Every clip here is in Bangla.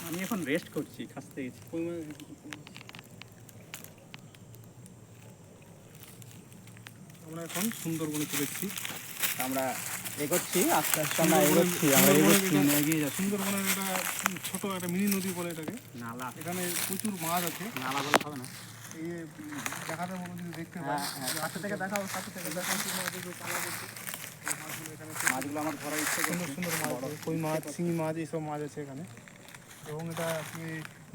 আমি এখন রেস্ট করছি, খাসতে গেছি। আমরা এখন সুন্দরবনে চলেছি। আমরা এগোচ্ছি, আস্তে আস্তে আমরা এগোচ্ছি, আমরা এগোচ্ছি, এগিয়ে যাচ্ছি। সুন্দরবনের এটা ছোট একটা মিনি নদী বলে এটাকে, নালা। এখানে প্রচুর মাছ আছে। নালা বলে হবে না, এই দেখাতে মতো যদি দেখতে পাই, সাথে থেকে দেখাও, সাথে থেকে দেখাও। মাছগুলো আমার ধরার ইচ্ছে, সুন্দর সুন্দর মাছ, কই মাছ, শিঙি মাছ, এইসব মাছ আছে এখানে। এবং এটা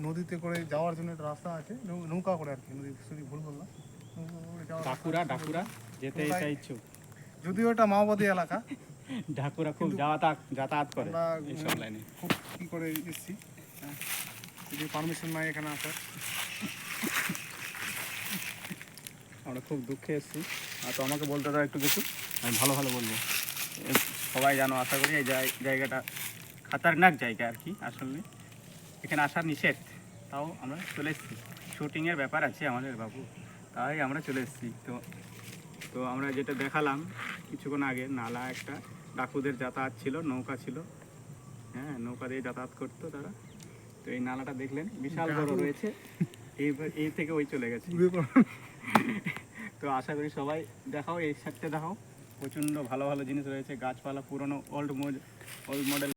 নদীতে করে যাওয়ার জন্য একটা রাস্তা আছে, নৌকা করে আর কি, নদী যদি ভুল বললাম। ডাকুরা, ডাকুরা যেতে এটা ইচ্ছুক। যদিও এটা মাওবাদী এলাকা, ডাকুরা খুব যাতায়াত করে এইসব লাইনে। খুব কী করে এসেছি, যদি পারমিশন নাই এখানে আসার। আমরা খুব দুঃখে এসেছি। আর তো আমাকে বলতে দাও একটু কিছু, আমি ভালো ভালো বলবো। সবাই জানো, আশা করি এই জায়গাটা খাতারনাক জায়গা আর কি। আসলে এখানে আসা নিষেধ, তাও আমরা চলে এসেছি। শুটিংয়ের ব্যাপার আছে আমাদের বাবু, তাই আমরা চলে এসেছি। তো আমরা যেটা দেখালাম কিছুক্ষণ আগে, নালা একটা, ডাকুদের যাতায়াত ছিল, নৌকা ছিল, হ্যাঁ নৌকা দিয়ে যাতায়াত করতো তারা। তো এই নালাটা দেখলেন বিশাল বড় রয়েছে, এই থেকে ওই চলে গেছে। তো আশা করি সবাই দেখাও, এই সাইডটা দেখাও, প্রচণ্ড ভালো ভালো জিনিস রয়েছে, গাছপালা, পুরনো ওল্ড মডেল